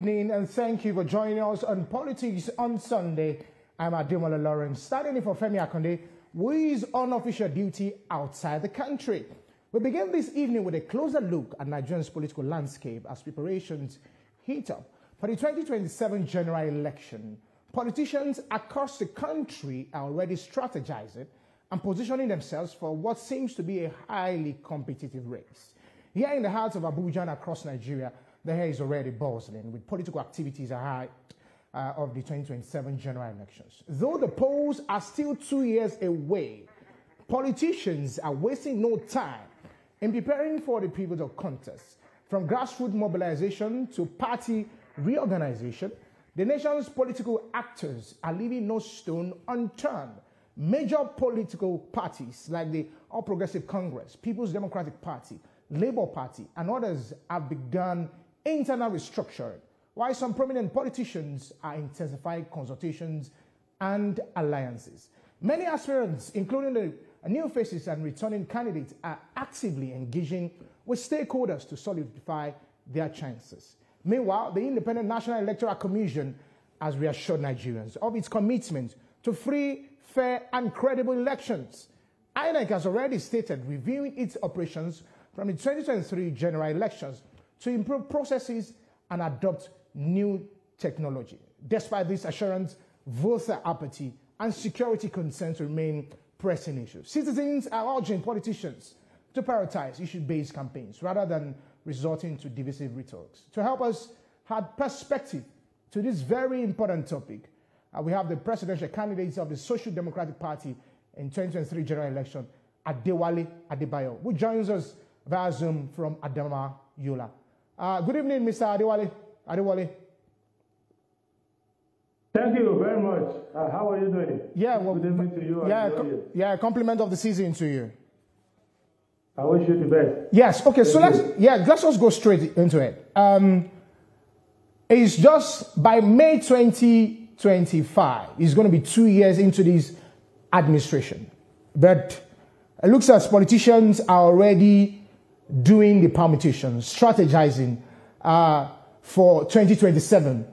Good evening and thank you for joining us on Politics on Sunday. I'm Adewole Adebayo, standing in for Femi Akonde, who is on official duty outside the country. We begin this evening with a closer look at Nigeria's political landscape as preparations heat up for the 2027 general election. Politicians across the country are already strategizing and positioning themselves for what seems to be a highly competitive race. Here in the heart of Abuja and across Nigeria, the air is already buzzing with political activities ahead of the 2027 general elections. Though the polls are still 2 years away, politicians are wasting no time in preparing for the pivotal contest. From grassroots mobilization to party reorganization, the nation's political actors are leaving no stone unturned. Major political parties like the All Progressive Congress, People's Democratic Party, Labour Party, and others have begun internal restructuring, while some prominent politicians are intensifying consultations and alliances. Many aspirants, including the new faces and returning candidates, are actively engaging with stakeholders to solidify their chances. Meanwhile, the Independent National Electoral Commission has reassured Nigerians of its commitment to free, fair, and credible elections. INEC has already stated reviewing its operations from the 2023 general elections to improve processes and adopt new technology. Despite this assurance, voter apathy and security concerns remain pressing issues. Citizens are urging politicians to prioritize issue-based campaigns rather than resorting to divisive rhetorics. To help us add perspective to this very important topic, we have the presidential candidate of the Social Democratic Party in 2023 general election, Adewole Adebayo, who joins us via Zoom from Adama, Yola. Good evening, Mr. Adewole. Thank you very much. How are you doing? Yeah, well, good evening to you. Compliment of the season to you. I wish you the best. Yes. Okay. So let's just go straight into it. It's just by May 2025. It's going to be 2 years into this administration, but it looks as politicians are already doing the permutations, strategizing for 2027.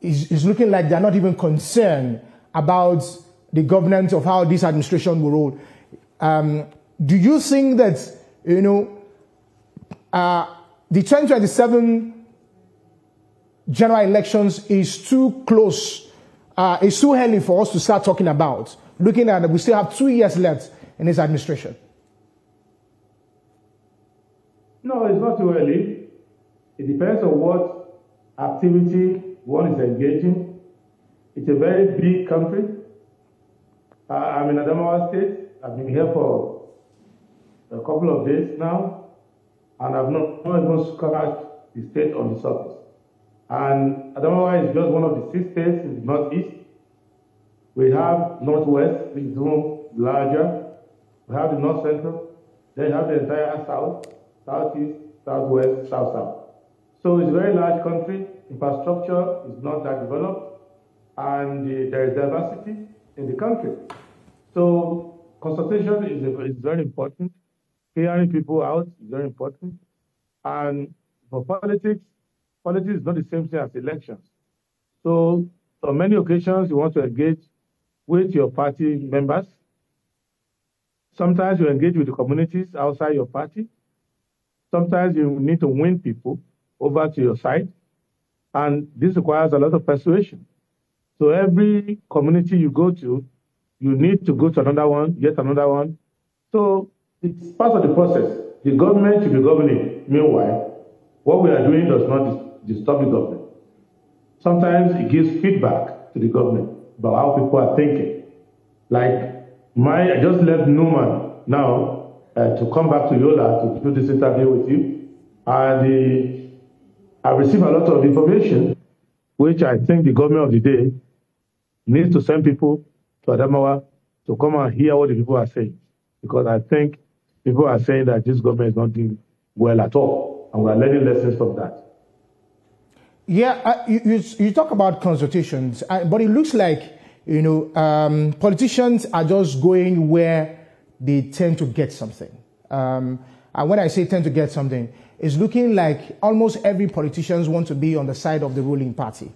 It's looking like they're not even concerned about the governance of how this administration will roll. Do you think that, the 2027 general elections is too close, it's too early for us to start talking about, looking at that we still have 2 years left in this administration? No, it's not too early. It depends on what activity one is engaging. It's a very big country. I'm in Adamawa State. I've been here for a couple of days now, and I've not even scratched the state on the surface. And Adamawa is just one of the 6 states in the northeast. We have northwest, which is larger. We have the north central. Then you have the entire south, southeast, southwest, south-south. So it's a very large country. Infrastructure is not that developed, and there is diversity in the country. So consultation is very important. Hearing people out is very important. And for politics is not the same thing as elections. So on many occasions, you want to engage with your party members. Sometimes you engage with the communities outside your party. Sometimes you need to win people over to your side. And this requires a lot of persuasion. So every community you go to, you need to go to another one, yet another one. So it's part of the process. The government should be governing. Meanwhile, what we are doing does not disturb the government. Sometimes it gives feedback to the government about how people are thinking. Like I just left Newman now to come back to Yola to do this interview with you. And I received a lot of information, which I think the government of the day needs to send people to Adamawa to come and hear what the people are saying. Because I think people are saying that this government is not doing well at all. And we are learning lessons from that. Yeah, you talk about consultations, but it looks like, politicians are just going where they tend to get something. And when I say tend to get something, it's looking like almost every politician wants to be on the side of the ruling party.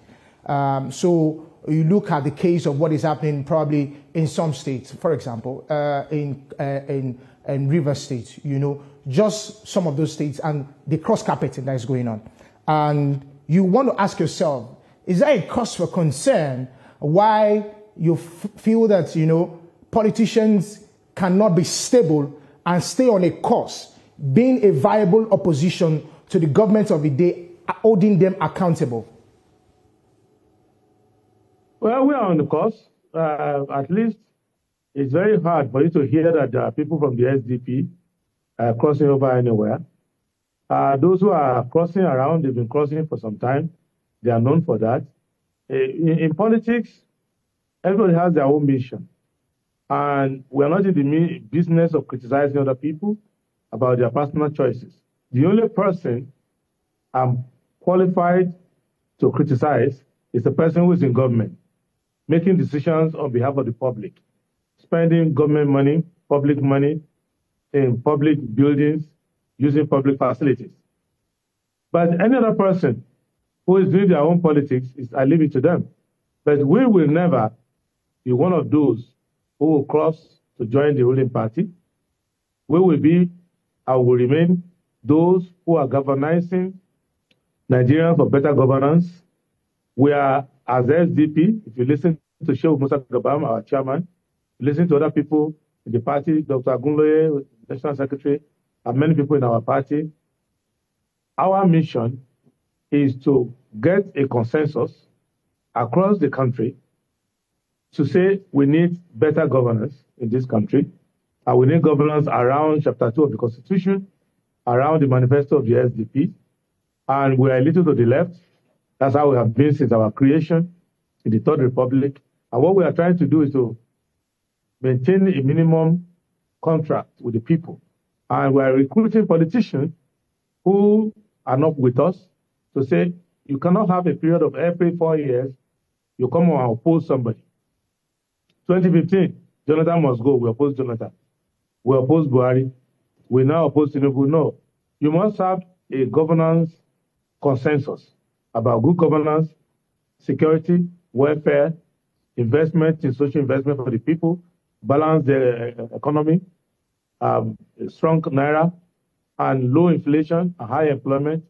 So you look at the case of what is happening probably in some states, for example, in River State, you know, just some of those states and the cross-carpeting that is going on. And you want to ask yourself, is there a cause for concern why you feel that, you know, politicians cannot be stable and stay on a course, being a viable opposition to the government of the day, holding them accountable? Well, we are on the course. At least it's very hard for you to hear that there are people from the SDP crossing over anywhere. Those who are crossing around, they've been crossing for some time. They are known for that. In politics, everybody has their own mission. And we're not in the business of criticizing other people about their personal choices. The only person I'm qualified to criticize is the person who is in government, making decisions on behalf of the public, spending government money, public money, in public buildings, using public facilities. But any other person who is doing their own politics, I leave it to them. But we will never be one of those who will cross to join the ruling party. We will be, and will remain, those who are governing Nigerians for better governance. We are, as SDP, if you listen to Sheikh Musa Gabam, our chairman, listen to other people in the party, Dr. Agunloye, National Secretary, and many people in our party, our mission is to get a consensus across the country to say we need better governance in this country, and we need governance around Chapter 2 of the Constitution, around the manifesto of the SDP, and we are a little to the left. That's how we have been since our creation in the Third Republic. And what we are trying to do is to maintain a minimum contract with the people. And we are recruiting politicians who are not with us to say, you cannot have a period of every 4 years, you come and oppose somebody. 2015, Jonathan must go. We oppose Jonathan. We oppose Buhari. We now oppose Tinubu. No. You must have a governance consensus about good governance, security, welfare, investment in social investment for the people, balance the economy, strong naira, and low inflation and high employment.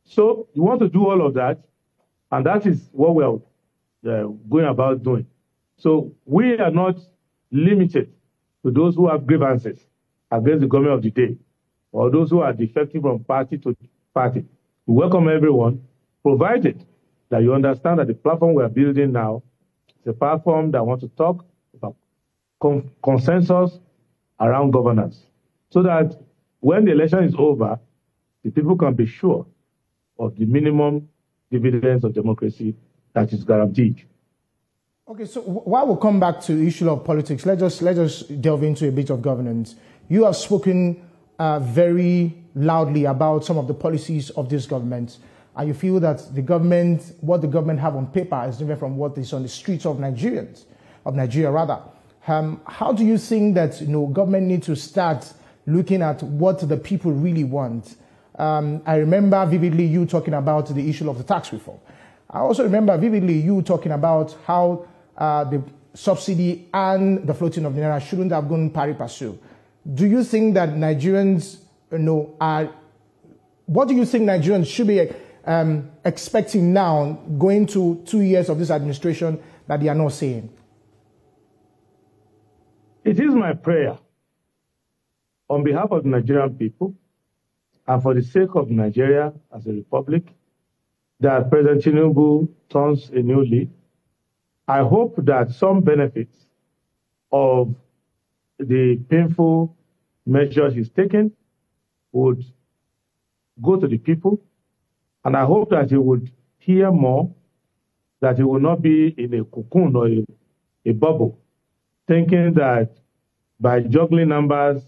So you want to do all of that, and that is what we are going about doing. So we are not limited to those who have grievances against the government of the day, or those who are defecting from party to party. We welcome everyone, provided that you understand that the platform we are building now is a platform that wants to talk about consensus around governance, so that when the election is over, the people can be sure of the minimum dividends of democracy that is guaranteed. Okay, so while we'll come back to the issue of politics, let's just delve into a bit of governance. You have spoken very loudly about some of the policies of this government, and you feel that the government, what the government have on paper is different from what is on the streets of Nigeria. How do you think that government needs to start looking at what the people really want? I remember vividly you talking about the issue of the tax reform. I also remember vividly you talking about how the subsidy and the floating of the naira shouldn't have gone pari passu. Do you think that Nigerians, what do you think Nigerians should be expecting now, going to 2 years of this administration, that they are not saying? It is my prayer, on behalf of the Nigerian people, and for the sake of Nigeria as a republic, that President Tinubu turns a new leaf. I hope that some benefits of the painful measures he's taken would go to the people. And I hope that he would hear more, that he will not be in a cocoon or a bubble, thinking that by juggling numbers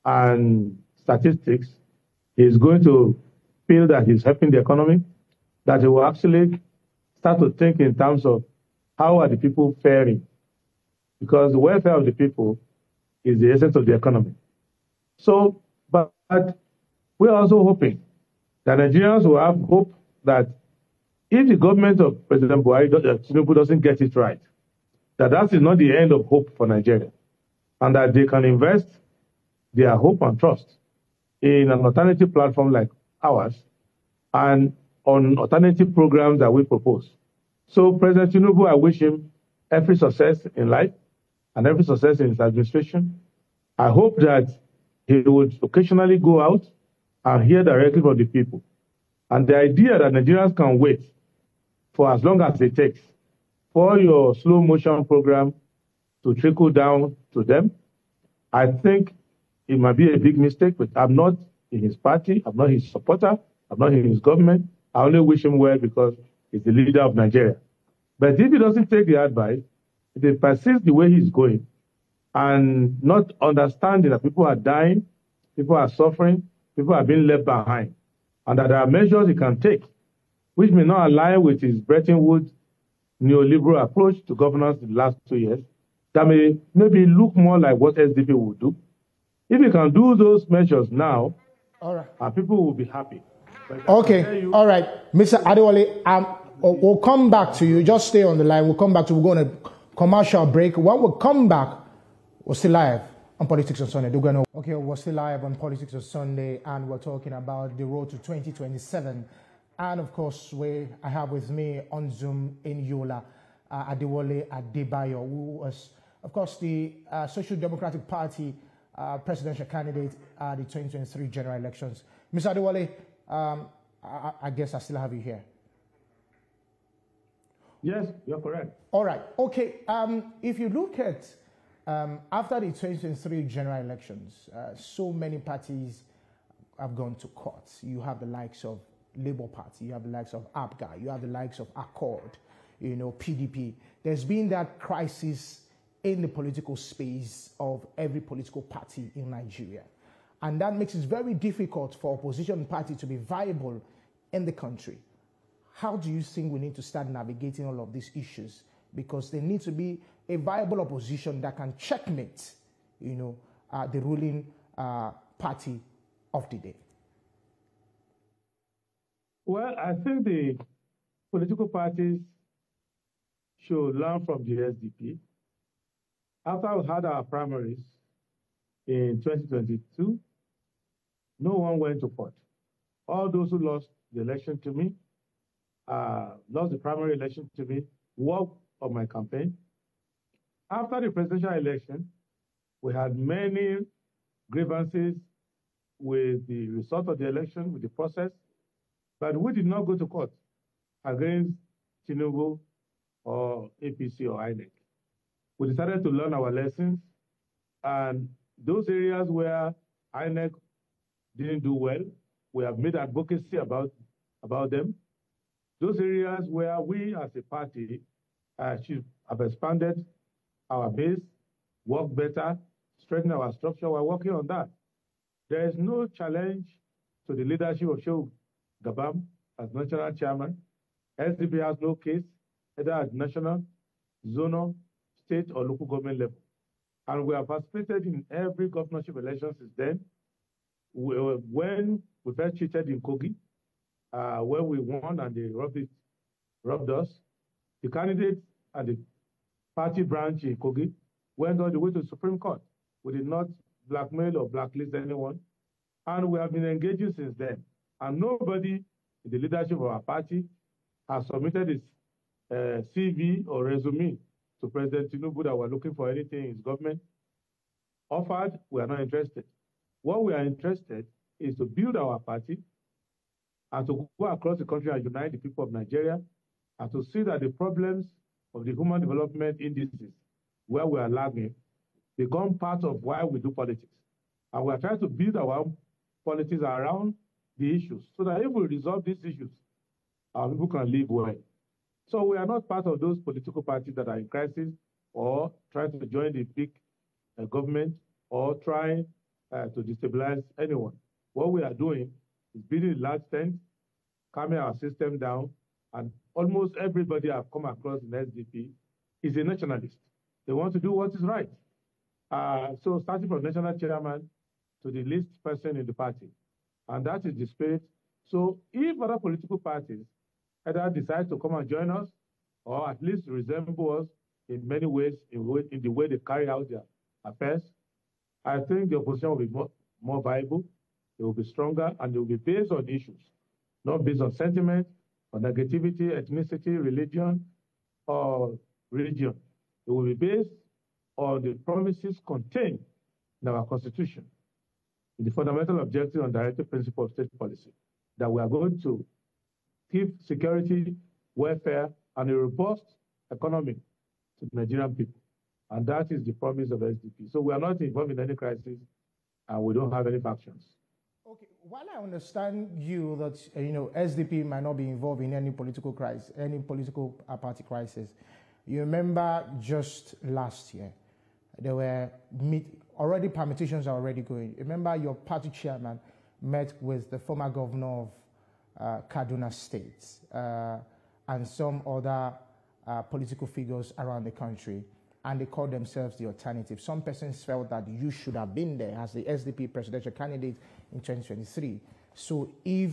and statistics, he's going to feel that he's helping the economy, that he will actually start to think in terms of how are the people faring, because the welfare of the people is the essence of the economy. So, but we're also hoping that Nigerians will have hope that if the government of President Buhari Tinubu doesn't get it right, that is not the end of hope for Nigeria, and that they can invest their hope and trust in an alternative platform like ours and on alternative programs that we propose. So President Tinubu, I wish him every success in life and every success in his administration. I hope that he would occasionally go out and hear directly from the people. And the idea that Nigerians can wait for as long as it takes for your slow motion program to trickle down to them, I think it might be a big mistake, but I'm not in his party, I'm not his supporter, I'm not in his government. I only wish him well because he's the leader of Nigeria. But if he doesn't take the advice, if he persists the way he's going, and not understanding that people are dying, people are suffering, people are being left behind, and that there are measures he can take, which may not align with his Bretton Woods neoliberal approach to governance in the last 2 years, that may maybe look more like what SDP would do. If he can do those measures now, all right, people will be happy. Okay, all right. Mr. Adewole, we'll come back to you. Just stay on the line. We'll come back to you. We're going to commercial break. When we come back, we're still live on Politics on Sunday. Okay, we're still live on Politics on Sunday, and we're talking about the road to 2027. And of course, I have with me on Zoom in Yola, Adewole Adebayo, who was, of course, the Social Democratic Party presidential candidate at the 2023 general elections. Mr. Adewole, I guess I still have you here. Yes, you're correct. All right. Okay. If you look at after the 2023 general elections, so many parties have gone to court. You have the likes of Labour Party, you have the likes of APGA, you have the likes of Accord, PDP. There's been that crisis in the political space of every political party in Nigeria. And that makes it very difficult for opposition party to be viable in the country. How do you think we need to start navigating all of these issues? Because there needs to be a viable opposition that can checkmate, the ruling party of the day. Well, I think the political parties should learn from the SDP. After we had our primaries in 2022, no one went to court. All those who lost the election to me, lost the primary election to me, worked on my campaign. After the presidential election, we had many grievances with the result of the election, with the process, but we did not go to court against Tinubu or APC or INEC. We decided to learn our lessons, and those areas where INEC didn't do well, we have made advocacy about them. Those areas where we as a party should have expanded our base, work better, strengthen our structure, we're working on that. There is no challenge to the leadership of Shehu Gabam as national chairman. SDP has no case, either at national, zonal, state, or local government level. And we have participated in every governorship election since then. When we first cheated in Kogi, when we won and they robbed us, the candidates and the party branch in Kogi went all the way to the Supreme Court. We did not blackmail or blacklist anyone. And we have been engaging since then. And nobody in the leadership of our party has submitted his CV or resume to President Tinubu that we're looking for anything in his government. Offered, we are not interested. What we are interested is to build our party and to go across the country and unite the people of Nigeria and to see that the problems of the human development indices where we are lagging become part of why we do politics. And we are trying to build our own politics around the issues so that if we resolve these issues, our people can live well. So we are not part of those political parties that are in crisis or trying to join the big government or trying to destabilize anyone. What we are doing is building large tents, calming our system down, and almost everybody I've come across in SDP is a nationalist. They want to do what is right. So starting from national chairman to the least person in the party, And that is the spirit. So if other political parties either decide to come and join us or at least resemble us in many ways, in the way they carry out their affairs, I think the opposition will be more viable, it will be stronger, and it will be based on issues, not based on sentiment, or negativity, ethnicity, religion, or religion. It will be based on the promises contained in our Constitution, in the fundamental objective and directive principle of state policy, that we are going to give security, welfare, and a robust economy to the Nigerian people. And that is the promise of SDP. So we are not involved in any crisis, and we don't have any factions. Okay, while I understand you that SDP might not be involved in any political crisis, any political party crisis, you remember just last year there were already permutations are already going. Remember your party chairman met with the former governor of Kaduna State and some other political figures around the country, and they called themselves the alternative. Some persons felt that you should have been there as the SDP presidential candidate in 2023. So if,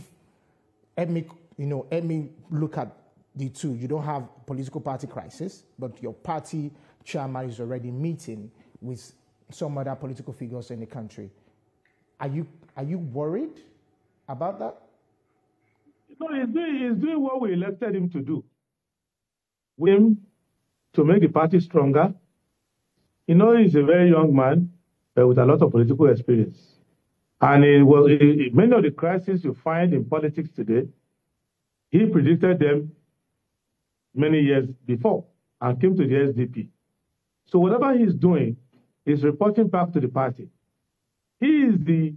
let me look at the two. You don't have political party crisis, but your party chairman is already meeting with some other political figures in the country. Are you worried about that? No, he's doing what we elected him to do. Him to make the party stronger. He's a very young man, but with a lot of political experience. And many of the crises you find in politics today, he predicted them many years before and came to the SDP. So whatever he's doing is reporting back to the party. He is the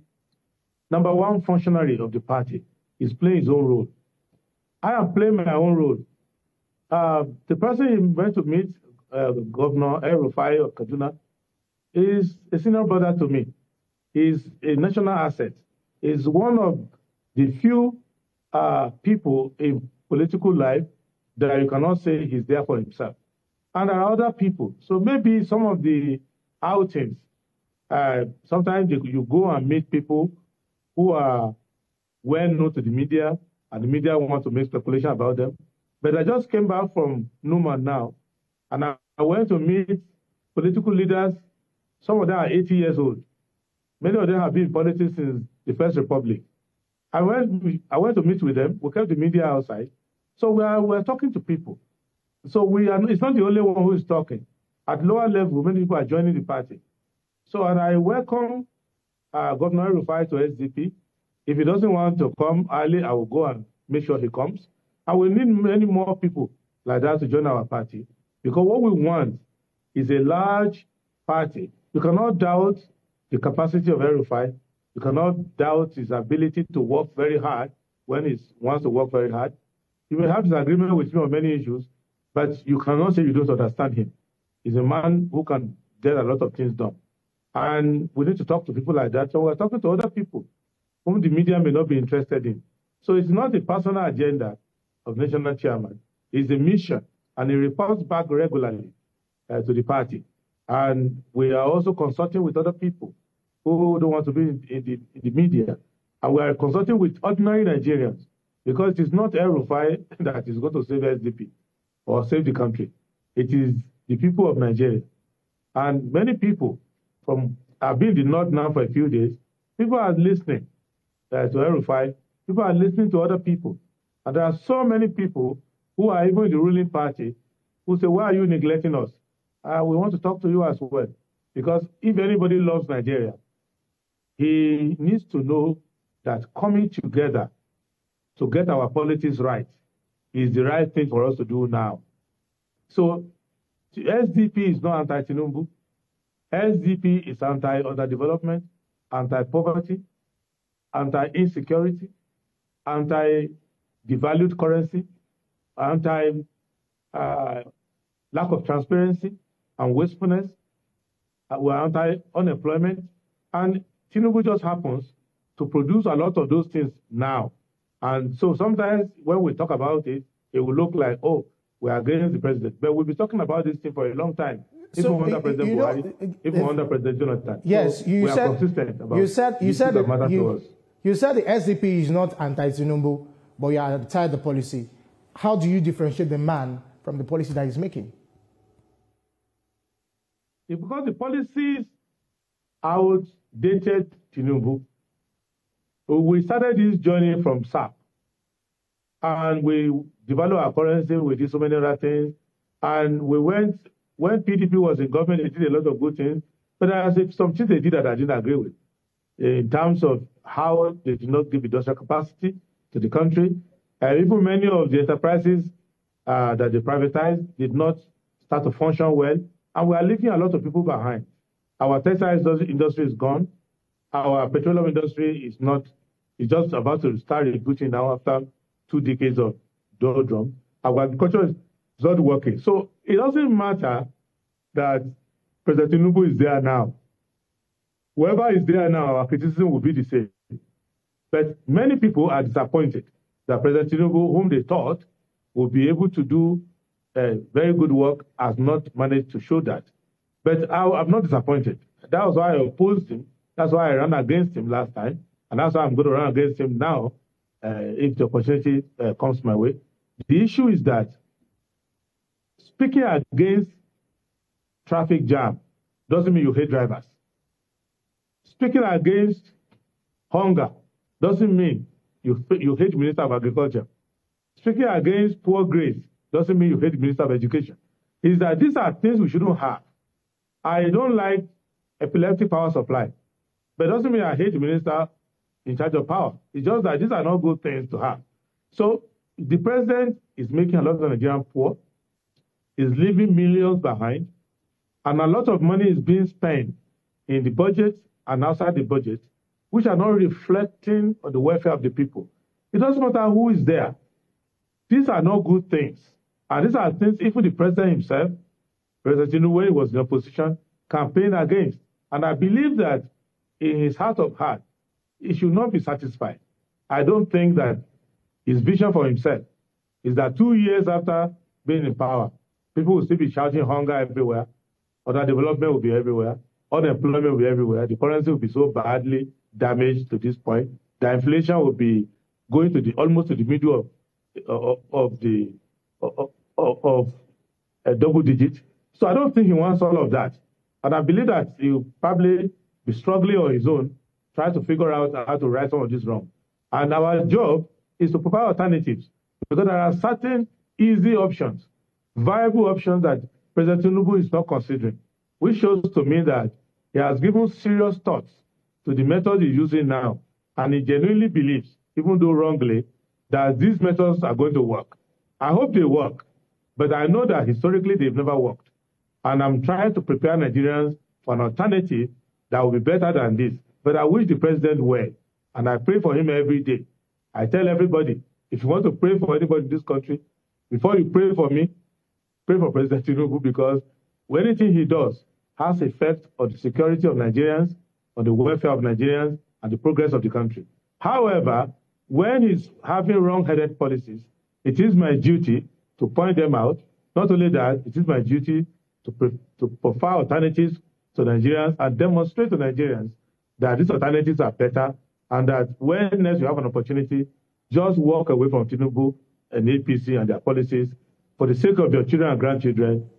number one functionary of the party. He's playing his own role. I am playing my own role. The person he went to meet, Governor El-Rufai of Kaduna, is a senior brother to me. He's a national asset. He's one of the few people in political life that you cannot say he's there for himself. And there are other people. So maybe some of the outings, sometimes you go and meet people who are well known to the media, and the media want to make speculation about them. But I just came back from Numa now, and I went to meet political leaders. Some of them are 80 years old. Many of them have been in politics since the First Republic. I went to meet with them. We kept the media outside. So we're talking to people. So it's not the only one who is talking. At lower level, many people are joining the party. So, and I welcome Governor El-Rufai to SDP. If he doesn't want to come early, I will go and make sure he comes. And we need many more people like that to join our party. Because what we want is a large party. You cannot doubt the capacity of El-Rufai. You cannot doubt his ability to work very hard when he wants to work very hard. You may have disagreement with him on many issues, but you cannot say you don't understand him. He's a man who can get a lot of things done. And we need to talk to people like that. So we're talking to other people whom the media may not be interested in. So it's not a personal agenda of national chairman. It's a mission, and he reports back regularly to the party. And we are also consulting with other people who don't want to be in the media. And we are consulting with ordinary Nigerians, because it is not El-Rufai that is going to save SDP or save the country. It is the people of Nigeria. And many people have been in the north now for a few days. People are listening to El-Rufai. People are listening to other people. And there are so many people who are even in the ruling party who say, why are you neglecting us? We want to talk to you as well. Because if anybody loves Nigeria, he needs to know that coming together to get our politics right is the right thing for us to do now. So the SDP is not anti-Tinubu. SDP is anti-underdevelopment, anti-poverty, anti-insecurity, anti-devalued currency, anti-lack of transparency and wastefulness. We're anti-unemployment. And Tinubu just happens to produce a lot of those things now. And so sometimes when we talk about it, it will look like, oh, we are against the president. But we'll be talking about this thing for a long time. Even under President Buhari, even under President Jonathan. Yes, so we are consistent about you said You said the SDP is not anti-Tinubu, but you are tired of the policy. How do you differentiate the man from the policy that he's making? It's because the policies outdated Tinubu. We started this journey from SAP, and we developed our currency, we did so many other things, and we went, when PDP was in government, they did a lot of good things, but there are some things they did that I didn't agree with, in terms of how they did not give industrial capacity to the country. Even many of the enterprises that they privatized did not start to function well, and we are leaving a lot of people behind. Our textile industry is gone. Our petroleum industry is just about to start rebooting now after 2 decades of doldrum. Our agriculture is not working. So it doesn't matter that President Tinubu is there now. Whoever is there now, our criticism will be the same. But many people are disappointed that President Tinubu, whom they thought would be able to do very good work, has not managed to show that. But I'm not disappointed. That was why I opposed him. That's why I ran against him last time. And that's why I'm going to run against him now if the opportunity comes my way. The issue is that speaking against traffic jam doesn't mean you hate drivers. Speaking against hunger doesn't mean you hate the Minister of Agriculture. Speaking against poor grades doesn't mean you hate the Minister of Education. It's that these are things we shouldn't have. I don't like epileptic power supply, but it doesn't mean I hate the minister in charge of power. It's just that these are not good things to have. So the president is making a lot of Nigerians poor, is leaving millions behind, and a lot of money is being spent in the budget and outside the budget, which are not reflecting on the welfare of the people. It doesn't matter who is there. These are not good things. And these are things even the president himself, President Tinubu, when he was in opposition, campaigned against. And I believe that in his heart of hearts, he should not be satisfied. I don't think that his vision for himself is that 2 years after being in power, people will still be shouting hunger everywhere, other development will be everywhere, unemployment will be everywhere, the currency will be so badly damaged to this point, the inflation will be going to almost to the middle of a double digit. So I don't think he wants all of that. And I believe that he'll probably be struggling on his own, trying to figure out how to right some of this wrong. And our job is to provide alternatives, because there are certain easy options, viable options that President Tinubu is not considering, which shows to me that he has given serious thoughts to the method he's using now. And he genuinely believes, even though wrongly, that these methods are going to work. I hope they work, but I know that historically they've never worked. And I'm trying to prepare Nigerians for an alternative that will be better than this. But I wish the president well, and I pray for him every day. I tell everybody, if you want to pray for anybody in this country, before you pray for me, pray for President Tinubu, because anything he does has effect on the security of Nigerians, on the welfare of Nigerians, and the progress of the country. However, when he's having wrong-headed policies, it is my duty to point them out. Not only that, it is my duty to provide alternatives to Nigerians and demonstrate to Nigerians that these alternatives are better, and that when next you have an opportunity, just walk away from Tinubu and APC and their policies. For the sake of your children and grandchildren,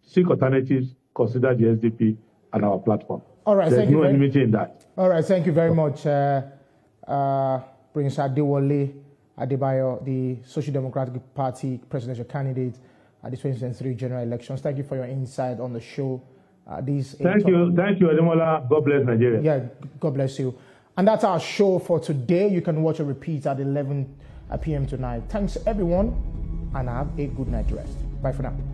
seek alternatives, consider the SDP and our platform. All right, There's no enmity in that. All right, thank you very much, Prince Adewole Adebayo, the Social Democratic Party presidential candidate at the 2023 general elections. Thank you for your insight on the show. Thank you, Adewole. God bless Nigeria. Yeah, God bless you. And that's our show for today. You can watch a repeat at 11 p.m. tonight. Thanks, everyone, and have a good night rest. Bye for now.